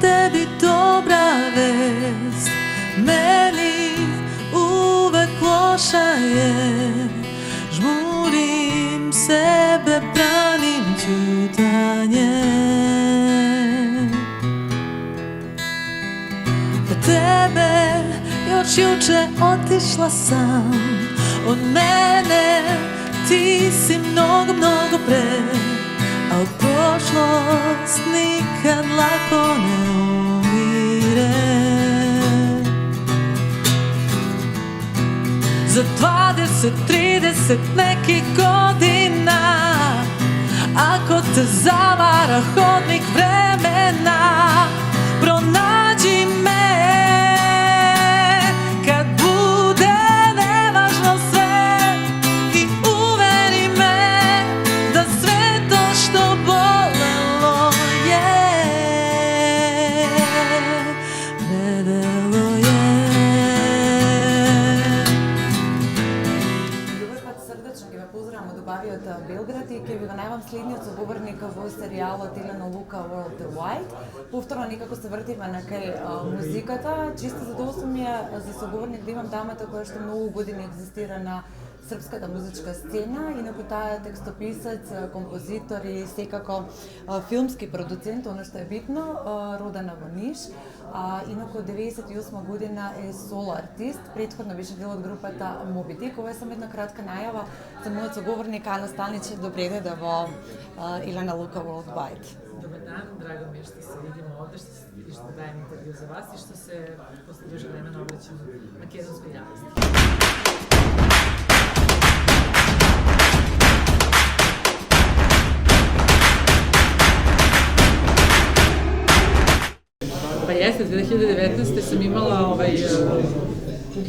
tebi dobra vest, meni uvek loša je. Žmurim sebe, branim ćutanje. Od tebe još juče otišla sam, od mene ti si mnogo, mnogo pre, al prošlost nikad lako ne umire. Za 20, 30 nekih godina, ako te zavara hodnik vremena, pronađi me kad bude nevažno sve i uveri me da sve to što bolelo je, vredelo je. Srdečno ki me pozdravljam od Obavi od Белград, ki bi ga najvam slednjo sogovornika v serialu Tilana Luka World Wide. Повторно некако се вртиме на кај музиката. Чисто задоволство ми е за соговорник да имам дамата која што многу години екзистира на српската музичка сцена. Инаку таа е текстописац, композитор и секако филмски продуцент, оно што е битно, родена во Ниш. Инаку 98 година е соло артист, претходно беше дел од групата Моби Дик. Ова е само една кратка најава за мојот соговорник Ана Сталнич. Добре дојде во Tilana Luka World Wide. Dobar dan, drago mi je što se vidimo ovde, što dajem intervju za vas i što se posle duže vremena obraćam makedonskoj javnosti. Pa jeste, 2019. sam imala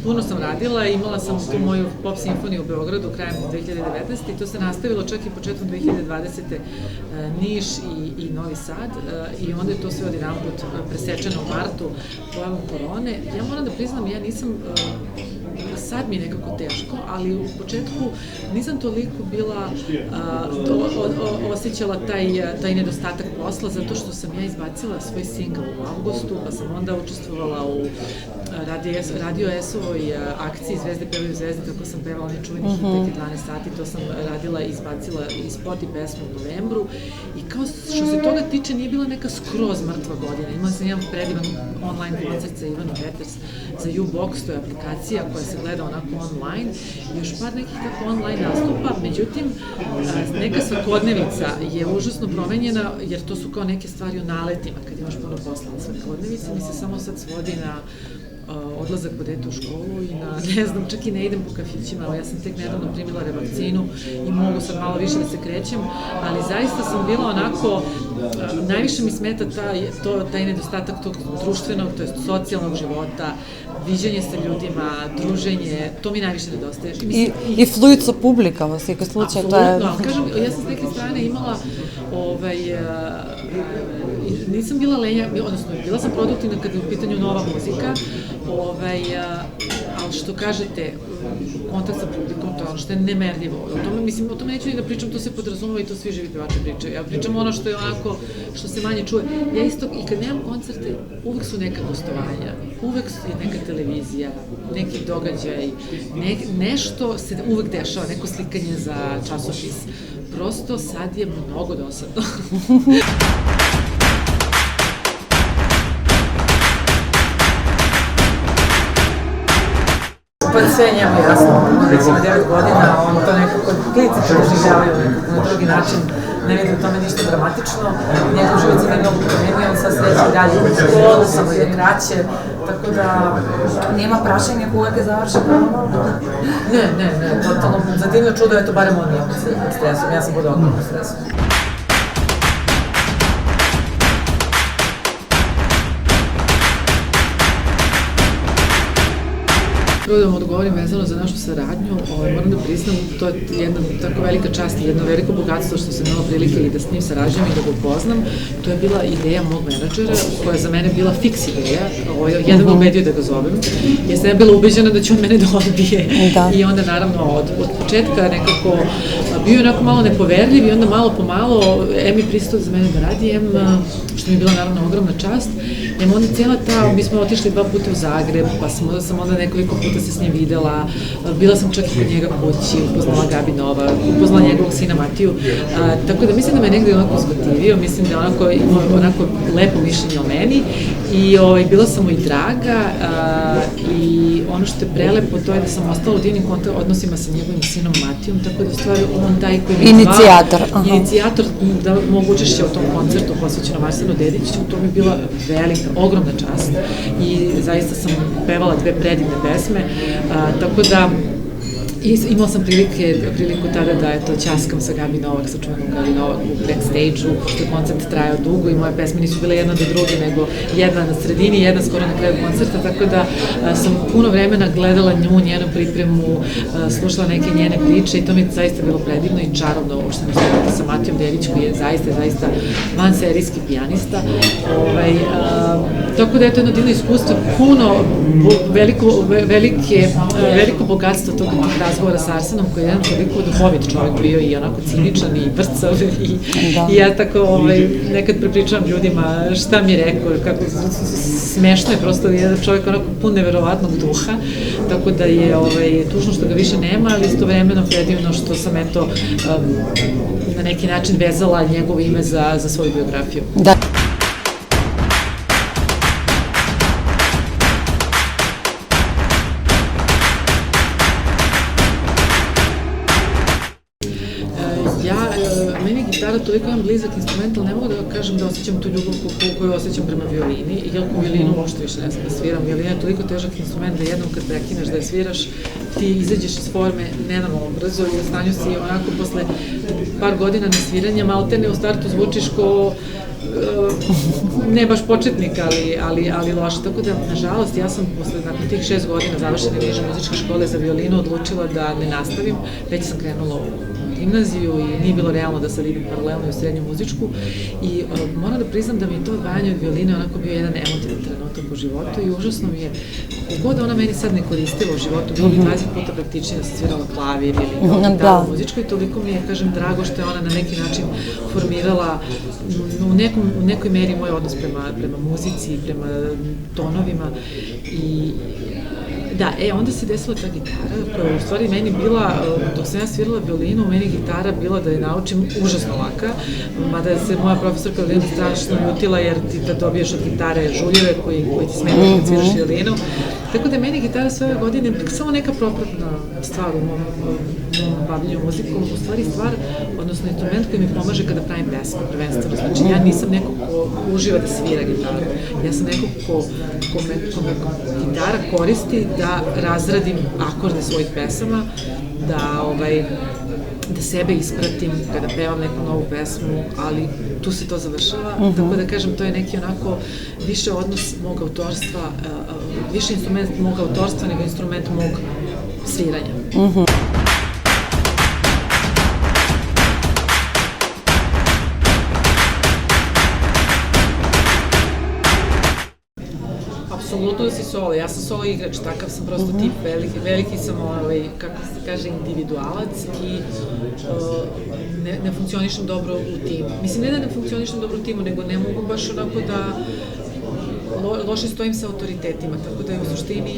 puno sam radila, imala sam tu moju pop simfoniju u Beogradu krajem 2019. i to se nastavilo čak i početkom 2020. Niš i Novi Sad i onda je to sve odjedanput presečeno u martu pojavom korone. Ja moram da priznam, ja nisam, sad mi je nekako teško, ali u početku nisam toliko bila osjećala taj nedostatak posla zato što sam ja izbacila svoj singl u avgustu, pa sam onda učestvovala u Radio S-ovoj akciji Zvezde pevaju zvezde, kako sam pevala onaj čuveni hit 12 sati, to sam radila i izbacila i spot i pesmu u novembru i kao što se toga tiče nije bila neka skroz mrtva godina. Imala sam jedan predivan online koncert sa Ivanu Peters za U-Box, to je aplikacija koja se gleda onako online i još par nekih tako online nastupa, međutim neka svakodnevica je užasno promenjena jer to su kao neke stvari u naletima kad imaš puno posla na svakodnevici, mi se samo sad svodi na odlazak po dete u školu i na, ne znam, čak i ne idem po kafićima, ali ja sam tek nedavno primila revakcinu i mogu sad malo više da se krećem, ali zaista sam bila onako, najviše mi smeta taj nedostatak tog društvenog, to je socijalnog života, viđanje sa ljudima, druženje, to mi najviše nedostaje. I fluid sa publika, во секој случај. Apsolutno, ali kažem, ja sam s neke strane imala, nisam bila lenja, odnosno bila sam produktivna kada je u pitanju nova muzika, ali što kažete, kontakt sa publikom, to je ono što je nemerljivo. O tome neću ni da pričam, to se podrazumeva i to svi živi pevači pričaju. Ja pričam ono što je onako, što se manje čuje. Ja isto, i kad nemam koncerte, uvek su neka gostovanja, uvek je neka televizija, neki događaj, nešto se uvek dešava, neko slikanje za časopis. Prosto sad je mnogo dosadno. Pa sve njemu jasno, recimo 9 godina, on to nekako klici preživljavaju na drugi način, ne vidim u tome ništa dramatično, njegov život se ne mnogo promenio, on sad sledeći dalje u školu, samo je kraće, tako da nema prašenja koga ga završi pravo. Ne, totalno, za divno čudo je to barem on nije pod stresom, ja sam bude odmah pod stresom. Prvo da vam odgovorim vezano za našu saradnju, moram da priznam, to je jedna tako velika čast i jedno veliko bogatstvo što sam imala prilike i da s njim sarađujem i da ga upoznam. To je bila ideja mog menadžera, koja je za mene bila fiks ideja, jedan ga ubedio da ga zovem, jer sam ja bila ubeđena da će on mene da odbije. I onda naravno od početka nekako bio je onako malo nepoverljiv i onda malo po malo M je pristao za mene da radi, M, što mi je bila naravno ogromna čast, onda cijela ta, mi smo otišli 2 puta u Zagreb, pa sam onda nekoliko puta se s njim videla, bila sam čak i kod njega kući, upoznala Gabi Nova, upoznala njegovog sina Matiju, tako da mislim da me negde onako zgotivio, mislim da onako imao onako lepo mišljenje o meni i bila sam mu i draga i ono što je prelepo to je da sam ostala u divnim odnosima sa njegovim sinom Matijom, tako da stvari on taj koji mi inicijator da mogu učešće u tom koncertu posvećenom Arsenu Dediću, to mi je bila velika, ogromna čast i zaista sam pevala 2 predivne pesme, tako da imala sam priliku tada da ćaskam sa Gabi Novak, sa čuvenom Gabi Novak u backstage-u, što je koncert trajao dugo i moje pesme nisu bile jedna do druge, nego jedna na sredini, jedna skoro na kraju koncerta, tako da sam puno vremena gledala nju, njenu pripremu, slušala neke njene priče i to mi je zaista bilo predivno i čarovno uopšte mi se sa Matijom Dedić, koji je zaista vanserijski pijanista. Tako da je to jedno divno iskustvo, puno, veliko bogatstvo tog razgovora sa Arsenom, koji je jedan toliko duhovit čovjek bio i onako ciničan i vrcav i ja tako nekad prepričavam ljudima šta mi je rekao, kako smešno je prosto jedan čovjek onako pun neverovatnog duha, tako da je tužno što ga više nema, ali istovremeno predivno što sam na neki način vezala njegovo ime za svoju biografiju. Da. Meni gitara toliko imam blizak instrument, ali ne mogu da kažem da osjećam tu ljubav koju osjećam prema violini, iako violinu uopšte više ne znam da sviram. Violina je toliko težak instrument da jednom kad prekineš da je sviraš, ti izađeš iz forme nenormalno brzo i u stanju si onako posle par godina nesviranja, maltene u startu zvučiš ko ne baš početnik, ali loše. Tako da, nažalost, ja sam posle nakon tih 6 godina završene niže muzičke škole za violinu odlučila da ne nastavim, već sam krenula u gimnaziju i nije bilo realno da sad idem paralelno i u srednju muzičku i moram da priznam da mi je to odvajanje od violine onako bio jedan emotivan trenutak u životu i užasno mi je, god ona meni sad ne koristila u životu, bilo bi 20 puta praktičnije da sam svirala klavir ili gitaru muzičku i toliko mi je, kažem, drago što je ona na neki način formirala u nekoj meri moj odnos prema muzici, prema tonovima i da, onda se desila ta gitara, koja je u stvari meni bila, dok sam ja svirala violinu, meni gitara bila da je naučim užasno laka, mada se moja profesorka violina strašno ljutila jer ti da dobiješ od gitare žuljeve koji ti smetaju kad sviraš violinu. Tako da je meni gitara sve ove godine samo neka propratna stvar u mom bavljenju muzikom, u stvari stvar, odnosno instrument koji mi pomaže kada pravim pesme, prvenstveno. Znači, ja nisam neko ko uživa da svira gitaru, ja sam neko ko me gitara koristi da razradim akorde svojih pesama, da sebe ispratim kada pevam neku novu pesmu, ali tu se to završava, tako da kažem, to je neki onako više odnos mog autorstva, više instrument mog autorstva nego instrument mog sviranja. Apsolutno da si solo, ja sam solo igrač, takav sam prosto tip, veliki sam, kako se kaže, individualac i ne funkcionišem dobro u timu. Mislim, ne da ne funkcionišem dobro u timu, nego ne mogu baš onako da loše stojim sa autoritetima, tako da je u suštini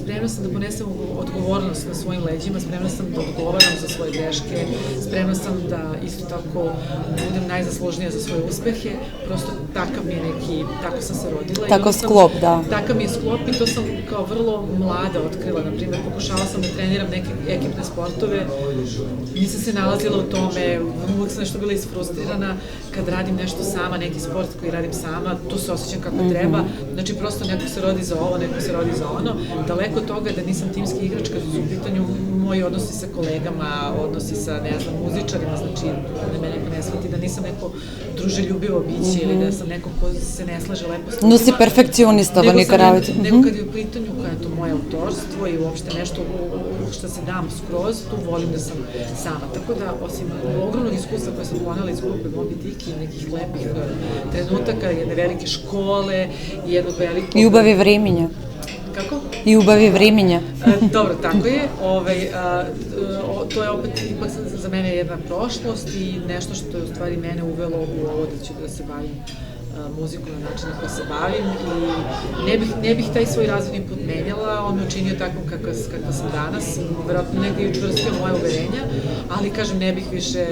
spremna sam da ponesem odgovornost na svojim leđima, spremna sam da odgovaram za svoje greške, spremna sam da isto tako budem najzaslužnija za svoje uspehe, prosto takav mi je neki, tako sam se rodila. Takav sklop, da. Takav mi je sklop i to sam kao vrlo mlada otkrila, na primjer, pokušala sam da treniram neke ekipne sportove, nisam se nalazila u tome, uvijek sam nešto bila isfrustrirana, kad radim nešto sama, neki sport koji radim sama, tu se osjećam kako treba, znači prosto neko se rodi za ovo, neko se rodi za ono, daleko od toga da nisam timski igrač kad su u pitanju moji odnosi sa kolegama, odnosi sa, ne znam, muzičarima, znači da me neko ne shvati, da nisam neko druželjubivo biće ili da sam neko ko se ne slaže lepo s ljudima. No si perfekcionista, Vanika Ravić. Nego kad je u pitanju koja je to moje autorstvo i uopšte nešto što se dam skroz, tu volim da sam sama. Tako da, osim ogromnog iskustva koje sam ponela iz grupe Moby Dick i nekih lepih trenutaka, jedne velike škole i jednog velikog... Ljubavi vremenja. Kako? i ubavi vriminja. Dobro, tako je. To je opet ipak za mene jedna prošlost i nešto što je u stvari mene uvelo u ovo da ću da se bavim muziku na način na koji se bavim i ne bih taj svoj razvodni put menjala, on me učinio takvom kakva sam danas, verovatno negdje i učvrstio moje uverenja, ali kažem ne bih više,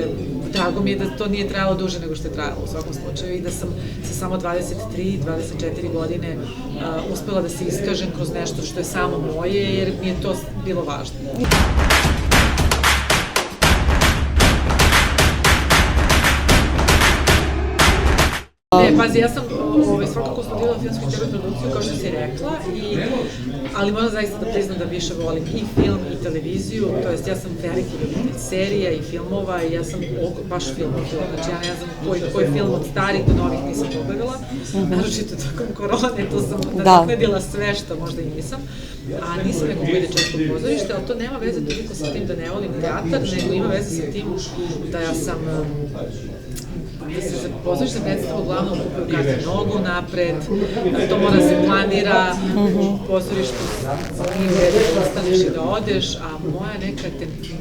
drago mi je da to nije trajalo duže nego što je trajalo u svakom slučaju i da sam sa samo 23-24 godine uspela da se iskažem kroz nešto što je samo moje jer mi je to bilo važno. Ne, pazi, ja sam svakako studirala filmsku i TV produkciju, kao što si rekla, ali moram zaista da priznam da više volim i film i televiziju, to jest ja sam veliki ljubitelj serija i filmova i ja sam baš filmofila, znači ja ne znam koji film od starih do novih nisam pogledala, naročito tokom korone, to sam nadoknadila sve što možda i nisam, a nisam neko koji ide često u pozorište, ali to nema veze toliko sa tim da ne volim teatar, nego ima veze sa tim da ja sam da se za pozorište predstava uglavnom kupuju karte mnogo napred, to mora se planira, u pozorištu nije u redu da ostaneš i da odeš, a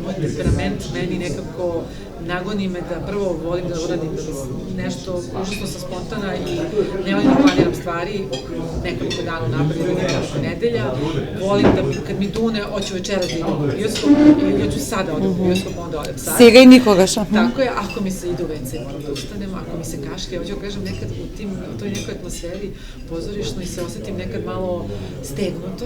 moj temperament meni nekako nagoni me da prvo volim da uradim nešto užasno sa spontana i ne volim da planiram stvari nekoliko dana napred ili nekoliko nedelja. Volim da kad mi dune, hoću večeras da idem u bioskop ili hoću sada odem u bioskop, onda odem sad. Svega i nikoga šta. Tako je, ako mi se ide u WC moram da ustanem, ako mi se kašlje, hoću da kažem nekad u toj nekoj atmosferi pozorišnoj se osetim nekad malo stegnuto,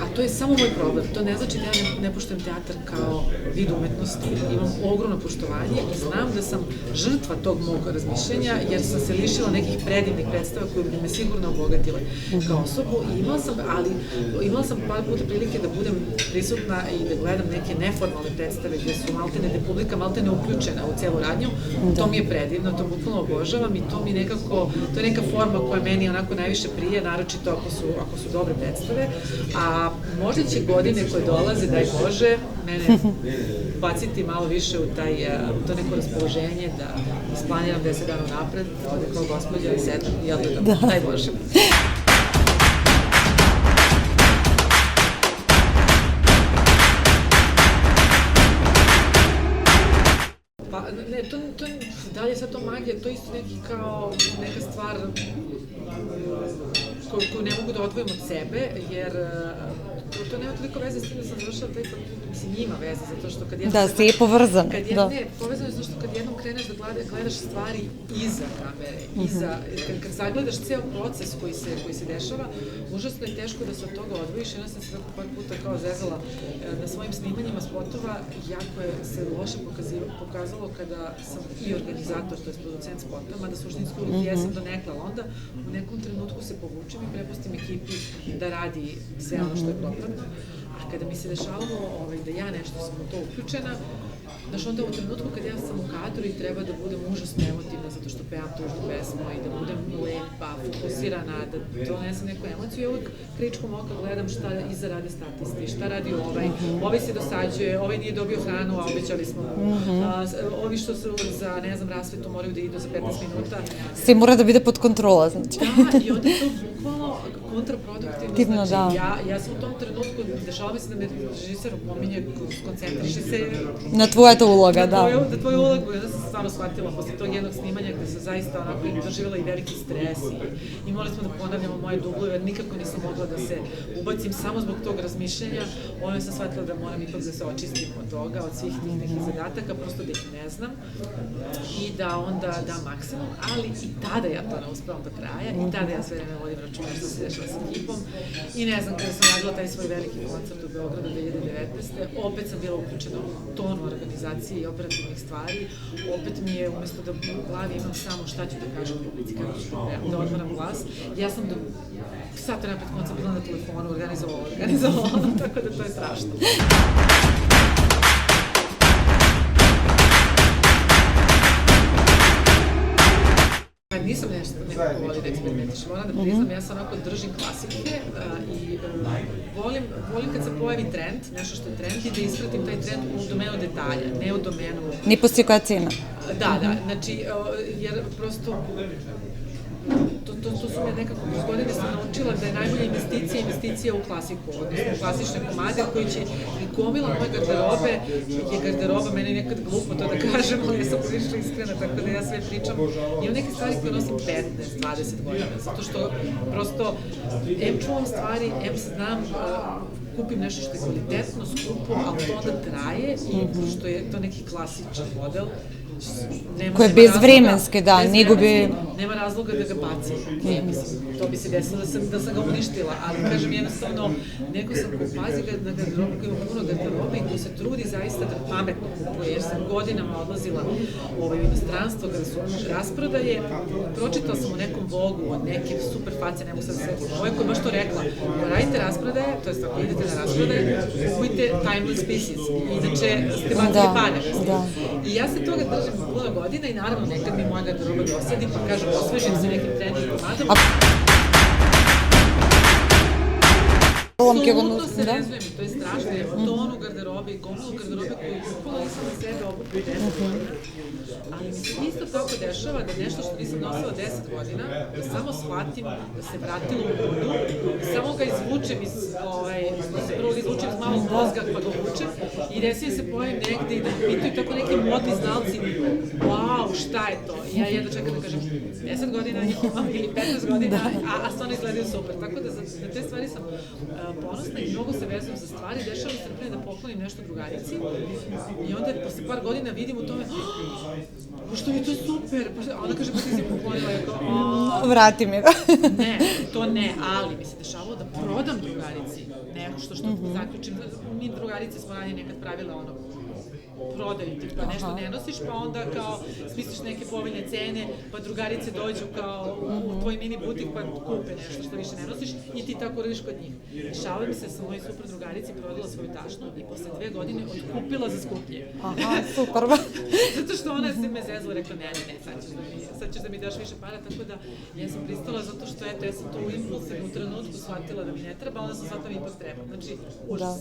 a to je samo moj problem. To ne znači da ja ne poštujem teatar kao vid umetnosti, imam ogromno poštovanje i znam da sam žrtva tog mog razmišljenja jer sam se lišila nekih predivnih predstava koje bi me sigurno obogatile kao osobu i imala sam par puta prilike da budem prisutna i da gledam neke neformalne predstave gde su maltene publika maltene uključena u celu radnju. To mi je predivno, to bukvalno obožavam i to mi nekako, to je neka forma koja meni onako najviše prije, naročito ako su dobre predstave, a možda će godine koje dolaze, daj Bože, mene baciti malo više u to neko raspoloženje da isplaniram 10 dana napred, ovde kao gospođa i sedam i odgledam, daj Bože. Pa, ne, da li je sad to magija, to je isto neki kao neka stvar koju ne mogu da odvojim od sebe, jer to nema toliko veze s tim da sam završila taj fakultet, mislim ima veze, zato što kad jednom... Da, si je povezana. Ne, povezano je zato što kad jednom kreneš da gledaš stvari iza kamere, kad zagledaš ceo proces koji se dešava, užasno je teško da se od toga odvojiš, jedna sam se tako par puta kao zezala na svojim snimanjima spotova, jako je se loše pokazalo kada sam i organizator, to je producent spota, mada suštinsko jesam donekla, ali onda u nekom trenutku se povučem i prepustim ekipi da radi sve ono što je propratno. A kada mi se dešavalo da ja nešto sam u to uključena, znaš, onda u trenutku kad ja sam u kadru i treba da budem užasno emotivna zato što pevam tužnu pesmu i da budem lepa, fokusirana, da donesem neku emociju, ja uvijek kričkom oka gledam šta iza rade statisti, šta radi ovaj se dosađuje, ovaj nije dobio hranu, a obećali smo mu. Ovi što su za, ne znam, rasvetu moraju da idu za 15 minuta. Sve mora da bude pod kontrola, znači. Da, i onda je to bukvalno kontraproduktivno, znači ja sam u tom trenutku, dešava mi se da me režiser pominje, koncentriše se na tvoja to uloga, da. Na tvoju ulogu, ja sam stvarno shvatila posle tog jednog snimanja gde sam zaista onako doživjela i veliki stres i morali smo da ponavljamo moje dublove, jer nikako nisam mogla da se ubacim samo zbog tog razmišljenja, onda sam shvatila da moram ipak da se očistim od toga, od svih tih nekih zadataka, prosto da ih ne znam i da onda dam maksimum, ali i tada ja to ne uspevam do kraja i tada ja sve vreme vodim računa što se dešava sa ekipom i ne znam, kada sam radila taj svoj veliki koncert u Beogradu 2019. Opet sam bila uključena u tonu organizacije i operativnih stvari, opet mi je, umesto da u glavi imam samo šta ću da kažem publici, kako ću da odmaram glas, ja sam do sat vremena pred koncert bila na telefonu, organizovala, tako da to je strašno. Nisam neko voli da eksperimentiš, moram da priznam, ja sam onako držim klasike i volim kad se pojavi trend, nešto što je trend i da ispratim taj trend u domenu detalja, ne u domenu... Ni postio koja cena. Da, znači, jer prosto to su me nekako kroz godine sam naučila da je najbolja investicija u klasiku, odnosno u klasične komade koji će i gomila moje garderobe je garderoba, meni je nekad glupo to da kažem, ali ja sam prilično iskrena, tako da ja sve pričam. Imam neke stvari koje nosim 15-20 godina, zato što prosto čuvam stvari, znam, kupim nešto što je kvalitetno, skupo, ali to onda traje i što je to neki klasičan model. Koje je bezvremenske, da, ne gubi... Nema razloga da ga bacim. To bi se desilo da sam ga uništila, ali kažem jednostavno, neko sam pazi na garderobu koji ima puno garderobe i koji se trudi zaista da pametno kupuje, jer sam godinama odlazila u inostranstvo kada su rasprodaje. Pročitala sam o nekom Vogu, od neke super face, ne mogu sad da se koja je baš to rekla. Radite rasprodaje, to jest ako idete na rasprodaje, kupujte timeless pieces, inače ste bacili pare. I ja se toga držim puno godina i naravno nekad mi moja garderoba dosadi, pa kažem, osvežim se nekim trending komadom. Apsolutno se rezujem, to je strašno, jer tonu garderobe i gomilu garderobe koju kupila nisam na sebe obukla 10 godina, ali mi se isto tako dešava da nešto što nisam nosila 10 godina, da samo shvatim da se vratilo u vodu, samo ga izvučem prvo ga izvučem iz malog mozga pa ga vučem i desim se pojavim negde i da pitaju tako neki modni znalci, wow, šta je to? I ja jedno čekam da kažem 10 godina imam ili 15 godina, a stvarno izgledaju super, tako da za te stvari sam ponosna i mnogo se vezujem za stvari, dešava mi se naprije da poklonim nešto drugarici i onda posle par godina vidim u tome što mi je to super, a ona kaže pa ti si poklonila i kao vrati mi ga. Ne, to ne, ali mi se dešavalo da prodam drugarici nešto što zaključim, mi drugarice smo ranije nekad pravile ono prodaju ti, pa nešto ne nosiš, pa onda kao smisliš neke povoljne cene, pa drugarice dođu kao u tvoj mini butik pa kupe nešto što više ne nosiš i ti tako radiš kod njih. Dešavalo mi se sa mojoj super drugarici prodala svoju tašnu i posle 2 godine otkupila za skuplje. Aha, super. Zato što ona se me zezla, rekla ne, sad ćeš da mi daš više para, tako da ja sam pristala zato što eto, ja sam to u impulsivnom trenutku shvatila da mi ne treba, onda sam shvatila da mi ipak treba. Znači, užas.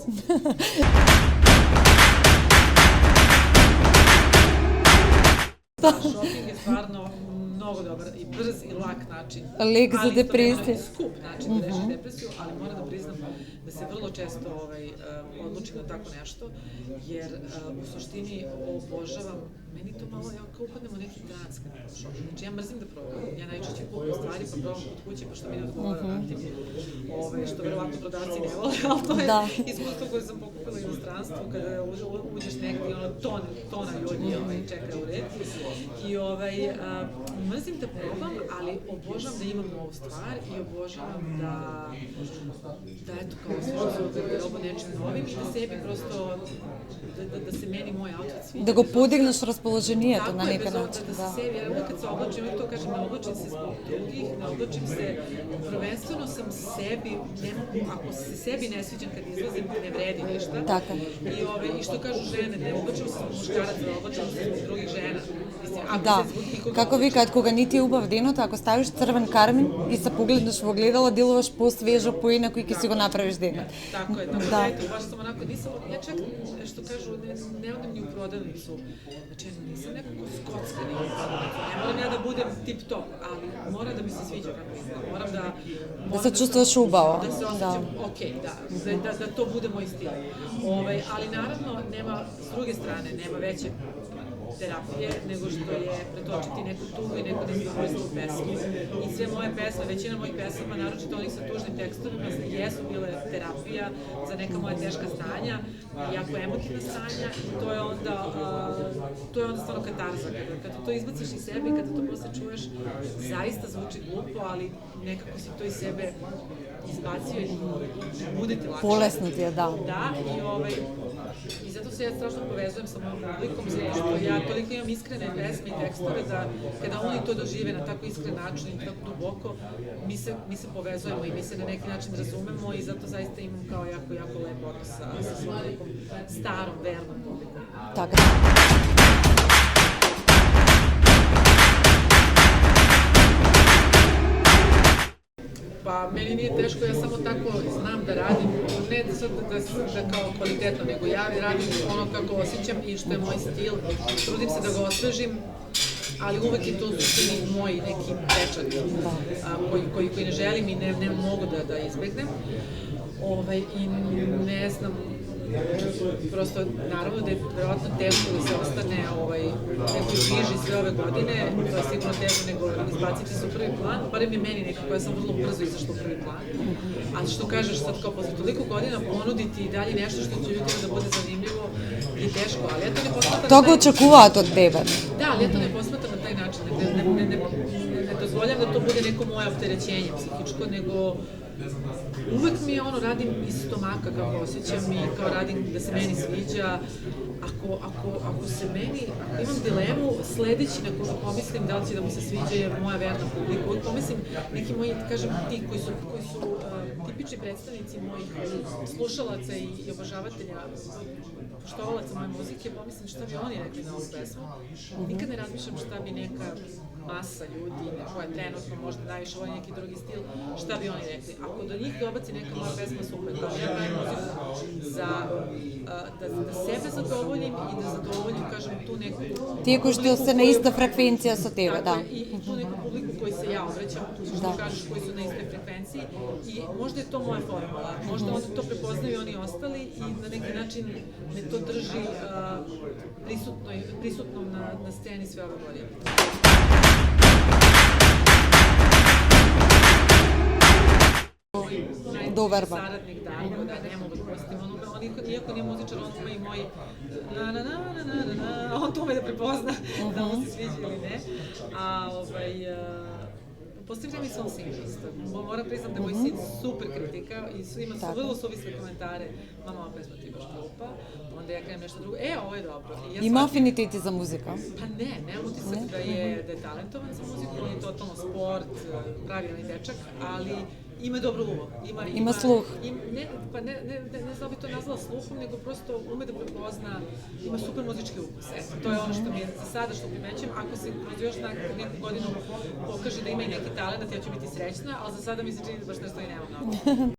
Shopping je stvarno mnogo dobar i brz i lak način. Lik za depresiju. Skup način da reši depresiju, ali moram da priznam da se vrlo često odlučim na tako nešto, jer u suštini obožavam, meni to malo, ja kao upadnem u neki trans kad shopping. Znači ja mrzim da probam, ja najčešće kupim stvari pa probam kod kuće pa što mi ne odgovara vratim. Što verovatno prodavci ne vole, ali to je iskustvo koje sam pokupila u inostranstvu kada uđeš negdje i tona ljudi čeka u red. I mrzim da probam, ali obožavam da imam novu stvar i obožavam da eto kao osvežam svoju garderobu nečim novim i da sebi prosto, da se meni moj outfit sviđa. Da go podigneš raspoloženije to na neka način. Tako je, da se sebi, jer uvijek kad se oblačim, uvijek to kažem, ne oblačim se zbog drugih, ne oblačim se, prvenstveno sam sebi, ako se sebi ne sviđam kad izlazim, ne vredi ništa. Tako. I što kažu žene, ne oblačim se zbog muškaraca, ne oblačim se zbog drugih žena. Da, kako vi kad koga niti ubav dinuta, ako staviš crven karmin i se pogledaš v ogledalo, deluješ po-svežo, po-inako i ki si go napraviš dinut. Tako je, eto, baš sam onako, nisam, ja čak, što kažu, ne odem ni u prodavnicu, znači nisam nekako skockani u prodavnicu, ne moram ja da budem tip-top, ali mora da mi se sviđa kako izgleda, moram da se čustvaš ubao. Da se osjećam okej, da to bude moj stil. Ali naravno, nema, s druge strane, nema veće terapije, nego što je pretočiti neku tugu i neko nezadovoljstvo u pesmu. I sve moje pesme, većina mojih pesama, naročito onih sa tužnim tekstovima, jesu bile terapija za neka moja teška stanja, jako emotivna stanja i to je onda stvarno katarza. Kada to izbaciš iz sebe i kada to posle čuješ, zaista zvuči glupo, ali nekako si to iz sebe izbacio i bude ti lakše. Polesno ti je, da. Da, i zato se ja strašno povezujem sa mojom publikom, zato što ja toliko imam iskrene pesme i tekstove da kada oni to dožive na tako iskren način i tako duboko, mi se povezujemo i mi se na neki način razumemo i zato zaista imam kao jako, jako lep odnos sa svojom nekom starom, vernom publikom. Tako. Pa meni nije teško, ja samo tako znam da radim, ne da kao kvalitetno, nego ja radim ono kako osjećam i što je moj stil. Trudim se da ga osvežim, ali uvek je to u suštini moj neki pečat koji ne želim i ne mogu da izbegnem. I ne znam, prosto, naravno da je verovatno teško da se ostane nekoj žiži sve ove godine, to je sigurno teže nego izbaciti se u prvi plan, barem je meni nekako, ja sam vrlo brzo izašla u prvi plan. A što kažeš sad, kao posle toliko godina ponuditi i dalje nešto što će ljudima da bude zanimljivo je teško, ali ja to ne posmatram... To ga očekuvat od tebe. Da, ali ja to ne posmatram na taj način, ne dozvoljam da to bude neko moje opterećenje psihičko, nego uvek mi radim iz stomaka kako osjećam i kao radim da se meni sviđa. Ako se meni, ako imam dilemu, sledeći na koga pomislim da li će da mu se sviđa je moja verna publika. Uvijek pomislim neki moji, kažem, ti koji su tipični predstavnici mojih slušalaca i obožavatelja, poštovalaca moje muzike, pomislim šta bi oni rekli na ovu pesmu. Nikad ne razmišljam šta bi neka masa ljudi, koja trenutno možda najviše voli neki drugi stil, šta bi oni rekli. Ako do njih dobaci neka moja pesma, super, da ja pravim muziku da sebe zadovoljim i da zadovoljim, kažem, tu neku... Ti koji što se na ista frekvencija sa tebe, da. I tu neku publiku koji se ja obraćam, što kažeš, koji su na istoj frekvenciji i možda je to moja formula, možda oni to prepoznaju oni ostali i na neki način me to drži prisutnom na sceni sve ove godine. Doverba. Saradnik, da, ne mogu da pustim. Iako nije muzičar, on ima i moj on to ume da prepozna da mu se sviđa ili ne. Postavim vreme i svom sinu isto. Moram priznam da je moj sin super kritika i ima vrlo suvisle komentare. Mama, ova pesma ti baš glupa, onda ja krenem nešto drugo, ovo je dobro. Ima afiniteti za muziku? Pa nemam utisak da je talentovan za muziku, on je totalno sport, pravilan dečak, ali ima dobro uvo. Ima sluh. Ne znam bi to nazvala sluhom, nego prosto ume da prepozna, ima super muzički ukus. To je ono što mi je za sada što primećujem. Ako se kroz još neku godinu pokaže da ima i neki talent, ja ću biti srećna, ali za sada mi se čini da baš nešto i nema mnogo.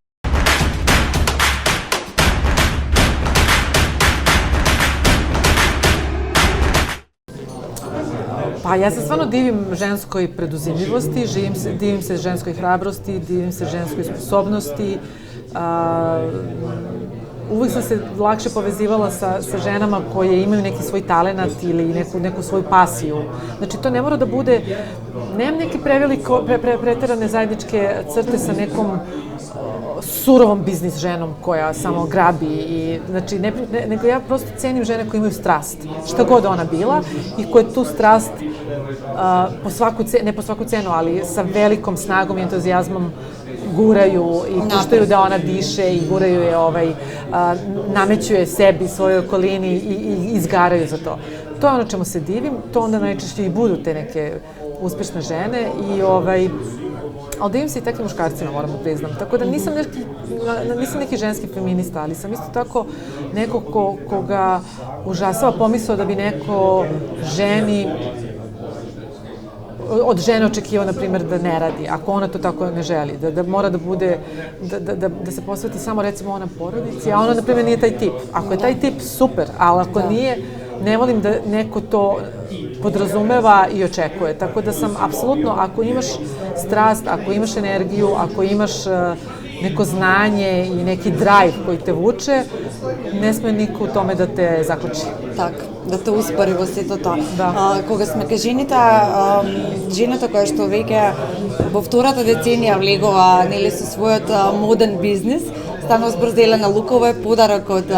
Pa ja se stvarno divim ženskoj preduzimljivosti, divim se ženskoj hrabrosti, divim se ženskoj sposobnosti. Uvijek sam se lakše povezivala sa ženama koje imaju neki svoj talenat ili neku svoju pasiju. Znači to ne mora da bude, nemam neke preterane zajedničke crte sa nekom surovom biznis ženom koja samo grabi. Znači, nego ja prosto cenim žene koje imaju strast, šta god ona bila, i koje tu strast, ne po svaku cenu, ali sa velikom snagom i entuzijazmom guraju i puštaju da ona diše i guraju je, nameću je sebi, svojoj okolini i izgaraju za to. To je ono čemu se divim, to onda najčešće i budu te neke uspešne žene ali divim se i takvim muškarcima, moram da priznam. Tako da nisam neki ženski feminista, ali sam isto tako neko koga užasava pomisao da bi neko od žene očekivao, na primjer, da ne radi, ako ona to tako ne želi, da mora da bude, da se posveti samo, recimo, ona porodici, a ona, na primjer, nije taj tip. Ako je taj tip, super, ali ako nije, ne volim da neko to podrazumeva i očekuje. Tako da sam, apsolutno, ako imaš strast, ako imaš energiju, ako imaš neko znanje i neki drive koji te vuče, ne sme niko u tome da te заключи. Так, да те успори во сето тоа. Да. Кога сме кај жената која што веќе во втората деценија влегува со својот моден бизнис, станува збор за Елена Лукова, е подарок од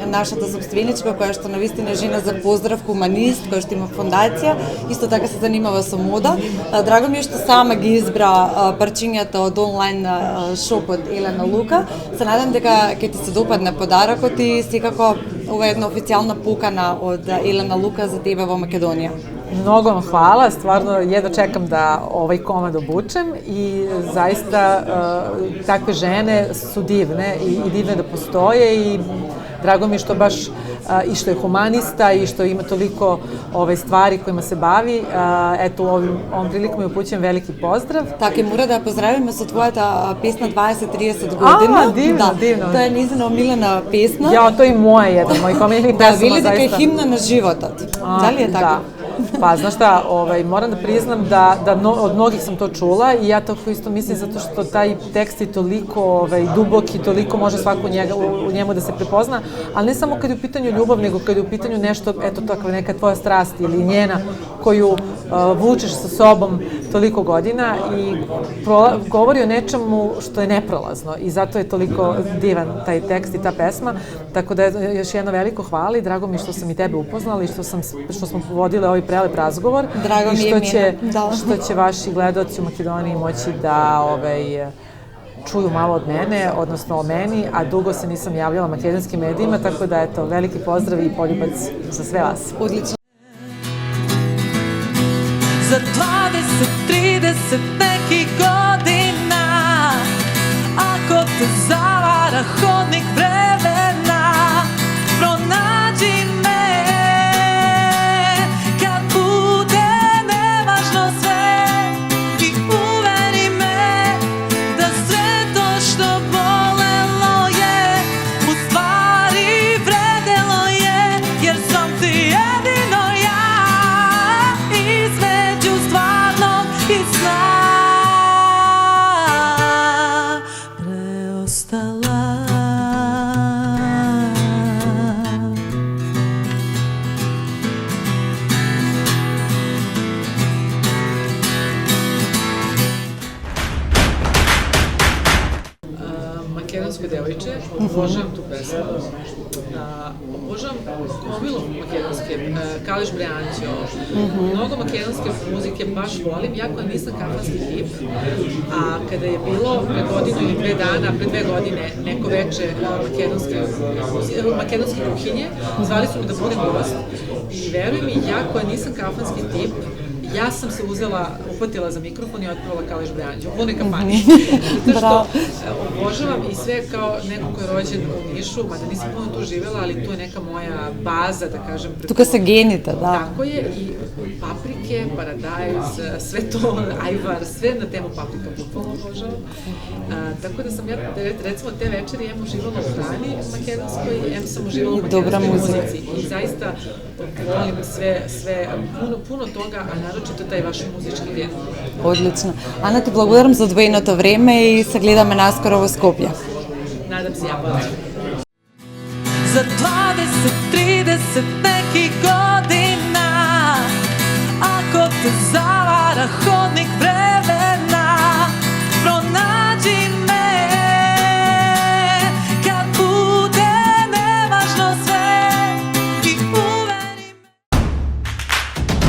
нашата собственичка, која што навистина жена за поздрав, хуманист, која што има фондација, исто така се занимава со мода. Драго ми е што сама ги избра парчињата од онлайн шопот Елена Лука. Се надам дека ќе ти се допадне подарокот и секако ова е една официјална покана од Елена Лука за тебе во Македонија. Mnogo vam hvala, stvarno jedva čekam da ovaj komad obučem i zaista takve žene su divne i divne da postoje i drago mi je što baš i što je humanista i što ima toliko stvari kojima se bavi. Eto, ovom prilikom je upućujem veliki pozdrav. Така, мора да поздравиме со твојата песна 20-30 година. Divno, divno. Тоа е низина омилена песна. Ja, to je moja jedna, moj komiljnih pesama, Да, вели дека е zaista. химна на животот. Дали е така? Pa, znaš šta, moram da priznam da od mnogih sam to čula i ja tako isto mislim zato što taj tekst je toliko dubok i toliko može svako u njemu da se prepozna, ali ne samo kad je u pitanju ljubav, nego kad je u pitanju nešto, eto takva neka tvoja strast ili njena koju vučeš sa sobom toliko godina i govori o nečemu što je neprolazno i zato je toliko divan taj tekst i ta pesma, tako da još jedno veliko hvala i drago mi što sam i tebe upoznala i što smo vodile ovaj prelep razgovor. Drago mi je, što će vaši gledaoci u Makedoniji moći da čuju malo od mene, odnosno o meni, a dugo se nisam javljala makedonskim medijima, tako da eto, veliki pozdrav i poljubac za sve vas. Odlično. Za 20-30 nekih godina, ako te zavara hodnik vremena, pronađi me kad bude nevažno sve i uveri me da sve to što bolelo je u stvari vredelo je, jer sam ti jedino ja između stvarnog i sna preostala. Makedonsko devojče, obožavam tu pesmu. Obožavam gomilu makedonske, Kališ Breanđo, mnogo makedonske muzike baš volim, jako nisam kafanski tip, a kada je bilo pre godinu ili 2 dana, pre 2 godine, neko veče makedonske kuhinje, zvali su me da budem gost i veruj mi, ja koja nisam kafanski tip, ja sam se uhvatila za mikrofon i otpevala Kališ Breanđo, u punoj kampani. Zato što obožavam i sve kao neko ko je rođen u Nišu, mada nisam puno tu živela, ali to je neka moja baza, da kažem. Tukaj se genite, da. Tako je, i paprike, paradajz, sve to, ajvar, sve na temu paprika, bukvalno obožavam. Tako da sam ja, recimo, te večeri em uživala u hrani makedonskoj, em sam uživala u makedonskoj muzici. I zaista volim sve, puno toga, a naročito taj vaš muzički red. Odlično. Ana, ti благодарам за odvojeното време и се гледаме наскоро во Скопје. Nadam se ja pa. Za 20-30 nekih godina, ako te